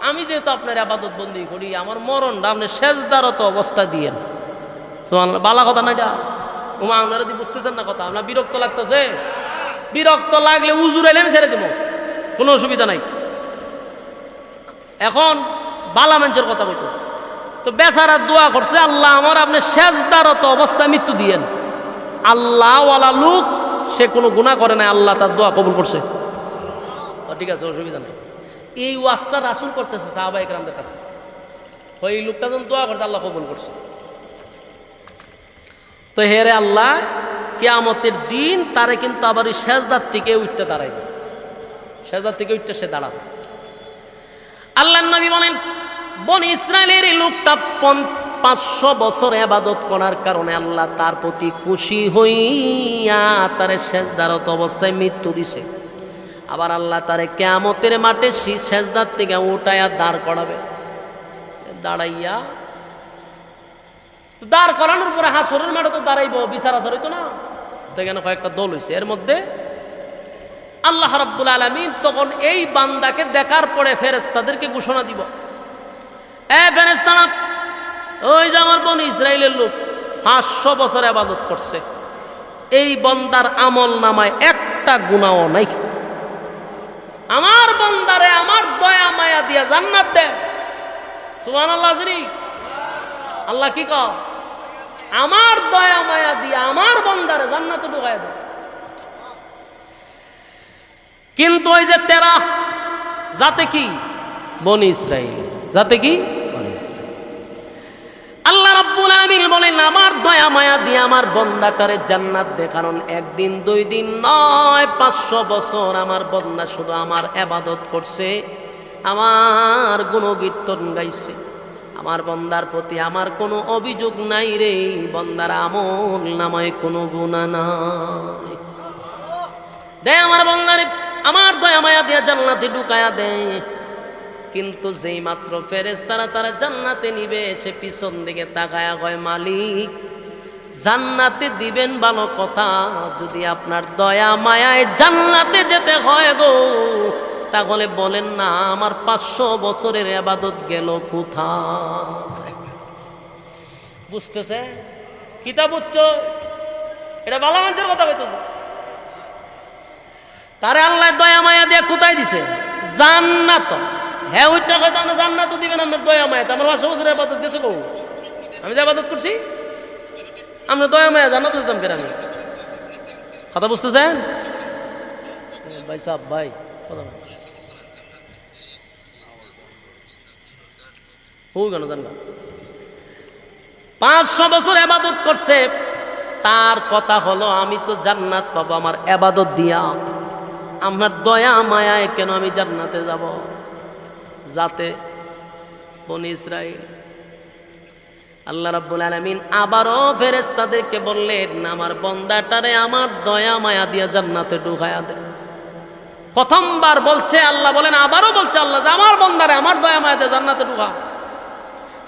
আমি যেহেতু আপনার ইবাদত বন্দি করি, আমার মরণটা আপনি সেজদারত অবস্থা দিয়েন। সুবহানাল্লাহ, বালা কথা না এটা? ওমা আপনারা যদি বুঝতেছেন না কথা, আপনার বিরক্ত লাগতেছে? বিরক্ত লাগলে উজুর এলে আমি ছেড়ে দেবো, কোনো অসুবিধা নাই। এখন বালা মানুষের কথা কইতেছে। তো বেচারা দোয়া করছে, আল্লাহ আমার আপনি সেজদারত অবস্থায় মৃত্যু দিয়েন। আল্লাহ ওয়ালা লোক, সে কোনো গুনাহ করে না, আল্লাহ তার দোয়া কবুল করছে। ঠিক আছে, অসুবিধা নেই। এই ওয়াজটা রাসূল করতেছে সাহাবায়ে কেরামদের কাছে। ওই লোকটা যখন দোয়া করছে, আল্লাহ কবুল করছে। তো হেরে আল্লাহ কিয়ামতের দিন তারে কিন্তু আবার এই সেজদার থেকে উঠতে দাঁড়াইবে, সেজদার থেকে উঠতে সে দাঁড়াবে। আল্লাহর নবী বলেন, বনি ইসরায়েলের এই লোকটা 500 বছর ইবাদত করার কারণে আল্লাহ তার প্রতি খুশি হইয়া তারে সেজদারত অবস্থায় মৃত্যু দিছে। আবার আল্লাহ তারে কিয়ামতের মাঠে সেজদার থেকে উঠাইয়া দাঁড় করাবে। দাঁড়াইয়া দাঁড় করানোর পরে হাসরের মাঠে তো দাঁড়াইব, বিচার আচার হইতো না? তো এখানে কয়েকটা দল হয়েছে, এর মধ্যে আল্লাহ রাব্বুল আলামিন তখন এই বান্দাকে দেখার পরে ফেরেশতাদেরকে ঘোষণা দিব, এ ফেরেশতারা, ওই যে আমার বনি ইসরায়েলের লোক 500 বছর ইবাদত করছে, এই বান্দার আমল নামায় একটা গুনাহও নাই। আমার বান্দারে আমার দয়া মায়া দিয়া জান্নাত দেন। সুবহানাল্লাহ। আল্লাহ কি কয়? আমার দয়া মায়া দিয়া আমার বান্দারে জান্নাতে ঢুকায় দেন। কিন্তু ওই যে তেরা যাতে কি বনি ইসরাইল, যাতে কি বনি ইসরাইল, আল্লাহ রাব্বুল আলামিন বলেন আমার দয়া মায়া দিয়ে আমার বান্দাটারে জান্নাত দে। কারণ একদিন 2 দিন নয়, 500 বছর আমার বান্দা শুধু আমার ইবাদত করছে, আমার গুণকীর্তন গাইছে। আমার বান্দার প্রতি আমার কোনো অভিযোগ নাই রে, বান্দার আমল নামায় কোনো গুনাহ নাই। দে আমার বান্দারে আমার দয়া মায়া দিয়া জান্নাতে ঢুকায়া দেয়। কিন্তু যেই মাত্র ফেরেশতারা তারা জান্নাতে নিবে, সে পিছন দিকে তাকায়া কয়, মালিক জান্নাতে দিবেন ভালো কথা, যদি আপনার দয়া মায়ায় জান্নাতে যেতে হয় গো, তাহলে বলেন না আমার 500 বছরের ইবাদত গেল কোথায়? বুঝতেছে? কিতাব বুঝছো? এটা ভালো মানুষের কথা বলতেছে। তারে আল্লাহ দয়া মায়া দিয়ে কোথায় দিছে? জান্নাত। হ্যাঁ, ওইটা হয়তো আমরা জান্নাত দিবেন, আপনার দয়া মায়া, আমার 500 বছরের ইবাদত গেছে গো। আমি যে ইবাদত করছি, আমরা দয়া মায়া জান্নাতে যেতাম কেন? আমি কথা বুঝতেছেন ভাই সাহেব? ভাই কথা কেন জান্নাত? 500 বছর ইবাদত করছে, তার কথা হলো আমি তো জান্নাত পাবো আমার ইবাদত দিয়া। আপনার দয়া মায়ায় কেন আমি জান্নাতে যাব? যাতে বনি ইসরাইল, আল্লাহ রাব্বুল আলামিন আবারও ফেরেশতাদেরকে বললেন, আমার বান্দাটারে আমার দয়া মায়া দিয়া জান্নাতে ঢুকায়া দেন। প্রথমবার বলছে আল্লাহ, বলেন আবারও বলছে আল্লাহ যে আমার বান্দারে আমার দয়া মায়া দিয়ে জান্নাতে ঢুকা।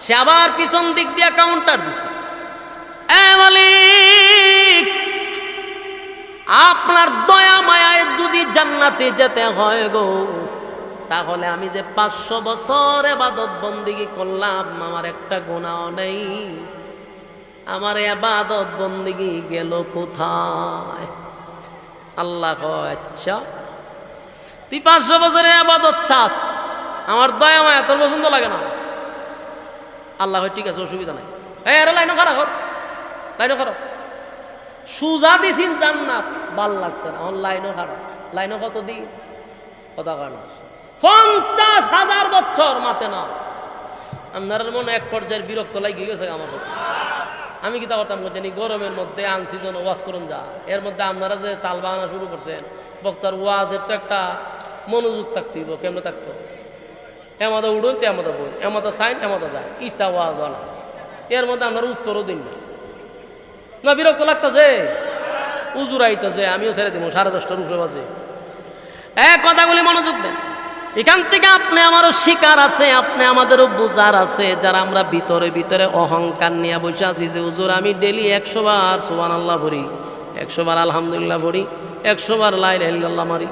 সে আবার পিছন দিক দিয়ে কাউন্টার দিছে, এ মালিক, আপনার দয়া মায়ায় যদি জান্নাতে যেতে হয় গো, তাহলে আমি যে 500 বছর ইবাদত বন্দেগী করলাম, আমার একটা গুনাহ নেই, আমার ইবাদত বন্দেগী গেল কোথায়? আল্লাহ কয়, আচ্ছা তুই 500 বছরের ইবাদত চাস, আমার দয়া মায়া তোর পছন্দ লাগে না? আল্লাহ কয়, ঠিক আছে, অসুবিধা নাই। আরে লাইনও খারাপ কর, লাইনও খারাপ, সুজা দিছিন জান্নাত, ভাল লাগছে না, আমার লাইনও খারাপ। লাইনও কত দিন? কথা কয় না, 50,000 বছর মাতে না। আপনার মনে এক পর্যায়ের বিরক্ত লাগে গেছে আমার কথা। আমি কি তা করতাম জানি, গরমের মধ্যে আনছি যেন ওয়াজ করুন যা, এর মধ্যে আপনারা যে তাল বাগানা শুরু করছেন, বক্তার ওয়াজের তো একটা মনোযোগ থাকতে হইব। কেমনে থাকতো? এমাদা উড়ুন তো এমাদা বই, এমাদা সাইন এমাদা যায়, ইতা ওয়াজ ওলা, এর মধ্যে আপনারা উত্তরও দিন না। বিরক্ত লাগতেছে, উজুর আইতেছে, আমিও ছেড়ে দিব 10:30টার উপরে বাজে। কথাগুলি মনোযোগ দেন। এখান থেকে আপনি আমারও শিকার আছে, আপনি আমাদেরও বোঝার আছে, যারা আমরা ভিতরে ভিতরে অহংকার নিয়ে বসে আছি যে হুজুর আমি ডেলি 100 বার সুবহানাল্লাহ পড়ি, 100 বার আলহামদুলিল্লাহ পড়ি, 100 বার লা ইলাহা ইল্লাল্লাহ মারি,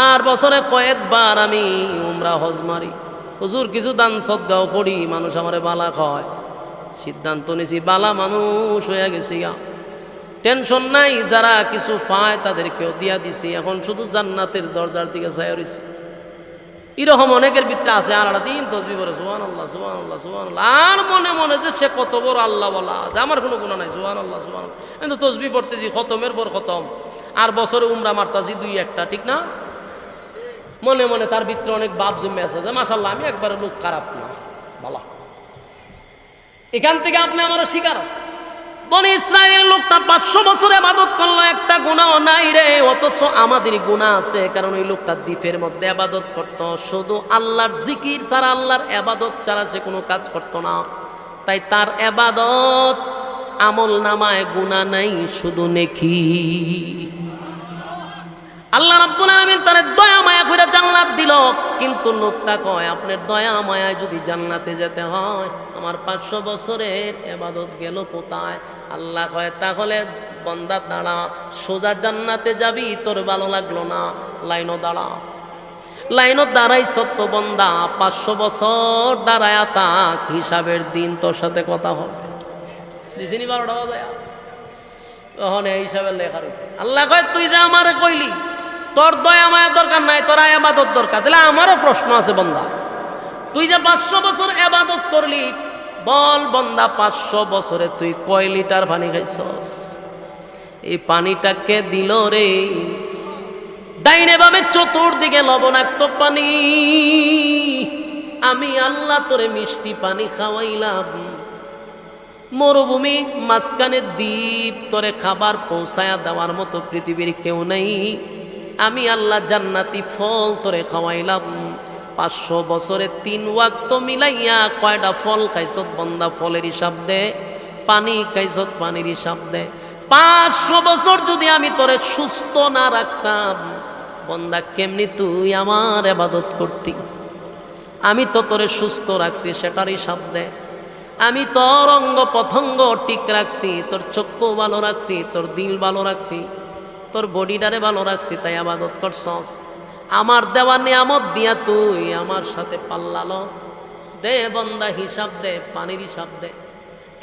আর বছরে কয়েকবার আমি উমরা হজ মারি, হুজুর কিছু দান সদকাও করি, মানুষ আমারে বালা খায়। সিদ্ধান্ত নিছি বালা মানুষ হয়ে গেছি, টেনশন নাই, যারা কিছু পায় তাদেরকেও দিয়া দিছি, এখন শুধু জান্নাতের দরজার দিকে চাইয়া রইছি। এরকম অনেকের ভিতরে আছে, আর দিন তসবিহ পড়ে সুবহানাল্লাহ সুবহানাল্লাহ সুবহানাল্লাহ, আর মনে মনে যে সে কত বড় আল্লাহ বলা, যে আমার কোনো গুনাহ নাই, সুবহানাল্লাহ সুবহানাল্লাহ, কিন্তু তসবিহ পড়তেছি খতমের পর খতম, আর বছরে উমরা মারতাছি 2-1টা, ঠিক না? মনে মনে তার ভিতরে অনেক বাপ জমে আছে যে মাশাআল্লাহ আমি একবার লোক খারাপ না, ভালো। এখান থেকে আপনি আমারও শিকার আছে। বনি ইসরায়েলের লোকটা 500 বছর ইবাদত করলো, একটা গুনাহ নাই রে, অথচ আমাদের গুনাহ আছে, কারণ ওই লোকটা দ্বীপের মধ্যে ইবাদত করত, শুধু আল্লাহর জিকির ছাড়া, আল্লাহর ইবাদত ছাড়া সে কোনো কাজ করত না, তাই তার ইবাদত আমল নামায় গুনাহ নাই, শুধু নেকি। আল্লাহ রাব্বুল আলামিন তার দয়া মায়া করে জান্নাত দিল, কিন্তু লোকটা কয় আপনার দয়া মায়ায় যদি জান্নাতে যেতে হয়, আমার 500 বছরের ইবাদত গেল কোথায়? আল্লাহ কয় তাহলে বান্দা দাঁড়া, সোজা জান্নাতে যাবি, তোর ভালো লাগলো না, লাইনও দাঁড়া। লাইনও দাঁড়াই সত্য বান্দা, 500 বছর দাঁড়ায়া থাক, হিসাবের দিন তোর সাথে কথা হবে। দিছিনি 12টা বাজে, তখন এই হিসাবের লেখা রয়েছে। আল্লাহ কয় তুই যে আমারে কইলি তোর দয়া মায়া দরকার নাই, তোর ইবাদত দরকার, তাহলে আমারও প্রশ্ন আছে বান্দা, তুই যে 500 বছর ইবাদত করলি, বল বান্দা 500 বছরে তুই কয় লিটার পানি খাইছস? এই পানিটা কে দিল রে? ডাইনে বামে চতুর্দিকে লবণাক্ত পানি, আমি আল্লাহ তোরে মিষ্টি পানি খাওয়াইলাম, মরুভূমি মাঝখানে দ্বীপ, তোরে খাবার পৌঁছায়া দেওয়ার মতো পৃথিবীর কেউ নেই, আমি আল্লাহ জান্নাতি ফল তোরে খাওয়াইলাম। 500 বছরে 3 ওয়াক্ত মিলাইয়া কয়টা ফল খাইছত বন্দা? ফলের হিসাব দে। পানি খাইছত, পানির হিসাব দে। 500 বছর যদি আমি তোরে সুস্থ না রাখতাম বন্দা, কেমনি তুই আমার ইবাদত করতি? আমি তো তোরে সুস্থ রাখছি, সেটার হিসাব দে। আমি তোর অঙ্গ প্রত্যঙ্গ ঠিক রাখছি, তোর চক্ষু ভালো রাখছি, তোর দিল ভালো রাখছি, তোর বডিটারে ভালো রাখছি, তাই ইবাদত করছস। আমার দেওয়া নিয়ামত দিয়া তুই আমার সাথে পাল্লা লস দে বন্দা, হিসাব দে, পানির হিসাব দে।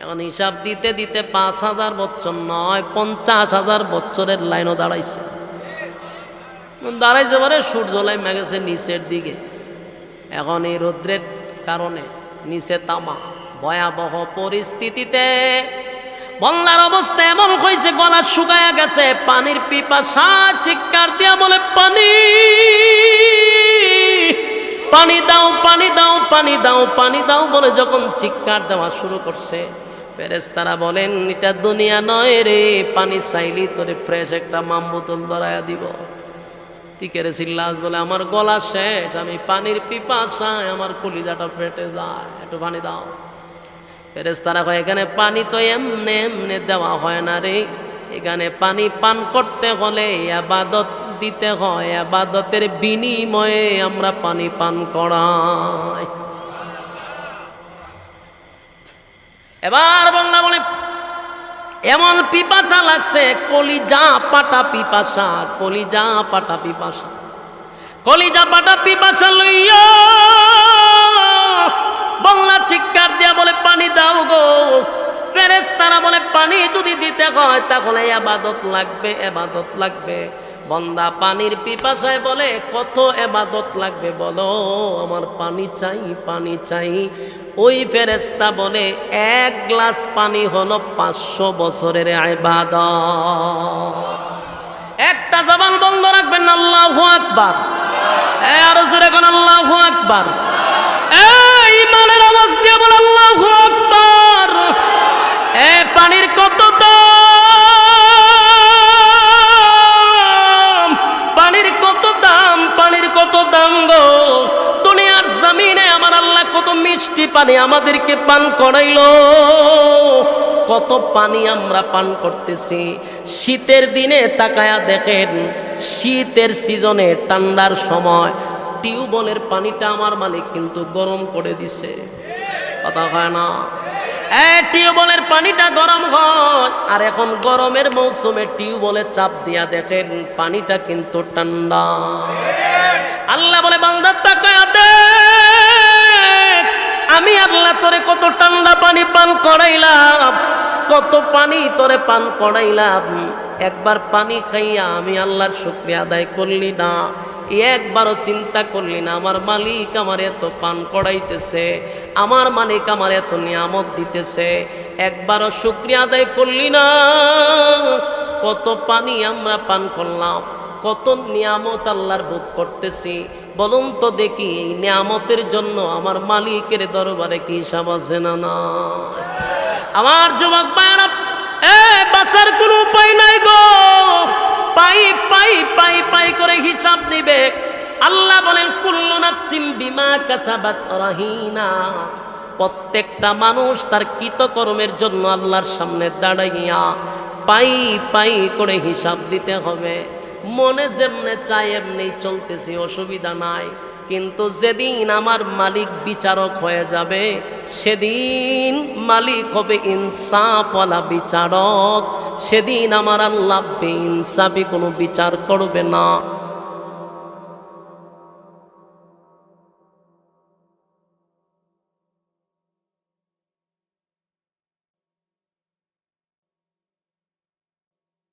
এখন হিসাব দিতে দিতে 5,000 বছর নয় 50,000 বছরের লাইনও দাঁড়াইছে। দাঁড়াইছে মানে সূর্য লাইমা গেছে নিচের দিকে, এখন এই রৌদ্রের কারণে নিচে তামা, ভয়াবহ পরিস্থিতিতে বন্যার অবস্থা এমন হয়েছে, গলা শুকায়া গেছে, পানির পিপাসা, চিৎকার দিয়া বলে পানি, পানি দাও, পানি দাও, পানি দাও, পানি দাও বলে যখন চিৎকার দেওয়া শুরু করছে, ফেরেশতারা বলেন এটা দুনিয়া নয় রে, পানি চাইলি তোরে ফ্রেশ একটা মাম বোতল ধরাইয়া দিব। তিকেরে চিল্লাস বলে আমার গলা শেষ, আমি পানির পিপাসায় আমার কলিজাটা ফেটে যায়, একটু পানি দাও। ফেরেশতারা কয় এখানে পানি তো এমনে এমনে দেওয়া হয় না রে, এখানে পানি পান করতে হলে ইবাদত দিতে হয়, ইবাদতের বিনিময়ে আমরা পানি পান করাই। এবার বললা বলে এমন পিপাসা লাগছে, কলিজা পাটা পিপাসা, কলিজা পাটা পিপাসা, কলিজা পাটা পিপাসা লইয়া বললা চিৎকার দিয়া বলে পানি দাও গো। ফেরেশতারা বলে পানি যদি দিতে হয় তাহলে ইবাদত লাগবে, ইবাদত লাগবে। বন্দা পানির পিপাসায় বলে কত ইবাদত লাগবে বলো, আমার পানি চাই, পানি চাই। ওই ফেরেশতা বলে এক গ্লাস পানি হলো 500 বছরের ইবাদত। একটা জবান বন্ধ রাখবেন না, আল্লাহু আকবার। আরো জোরে কোন আল্লাহু আকবার। এই ইমানের আওয়াজ দিয়ে বল আল্লাহু আকবার। পানির কত দাম, পানির কত দাম, পানির কত দাম গো। দুনিয়ার জমিনে আমার আল্লাহ কত মিষ্টি পানি আমাদেরকে পান করাইলো, কত পানি আমরা পান করতেছি। শীতের দিনে তাকায়া দেখেন, শীতের সিজনে ঠান্ডার সময় টিউবওয়েলের পানিটা আমার মালিক কিন্তু গরম করে দিছে, কথা হয় না? টিউবওয়েলের পানিটা গরম হয়, আর এখন গরমের মৌসুমে টিউবওয়েলে চাপ দিয়া দেখেন পানিটা কিন্তু ঠান্ডা। আল্লাহ বলে বান্দা তাকায়া দেখ, আমি আল্লাহ তোরে কত ঠান্ডা পানি পান করাইলাম, কত পানি তোরে পান করাইলাম। একবার পানি খাইয়া আমি আল্লাহর শুকরিয়া আদায় করলি না, একবারও চিন্তা করলি না আমার মালিক আমার এত পান করাইতেছে, আমার মালিক আমার এত নিয়ামত দিতেছে, একবারও শুকরিয়া আদায় করলি না। কত পানি আমরা পান করলাম, কত নিয়ামত আল্লাহর ভোগ করতেছি। বলুন তো দেখি এই নিয়ামতের জন্য আমার মালিকের দরবারে কি হিসাব আছে না? না আমার যুবক ভাইরা, বাঁচার কোনো উপায় নাই গো, পাই পাই পাই পাই করে হিসাব নিবে। আল্লাহ বলেন কুল্লু নাফসিম বিমা কাসাবাত রাহিনা, প্রত্যেকটা মানুষ তার কৃতকর্মের জন্য আল্লাহর সামনে দাঁড়াইয়া পাই পাই করে হিসাব দিতে হবে। মনে যেমনে চাই এমনি চলতেছি, অসুবিধা নাই, কিন্তু যেদিন আমার মালিক বিচারক হয়ে যাবে সেদিন মালিক হবে ইনসাফওয়ালা বিচারক, সেদিন আমার আল্লাহ বেইনসাফি কোনো বিচার করবে না।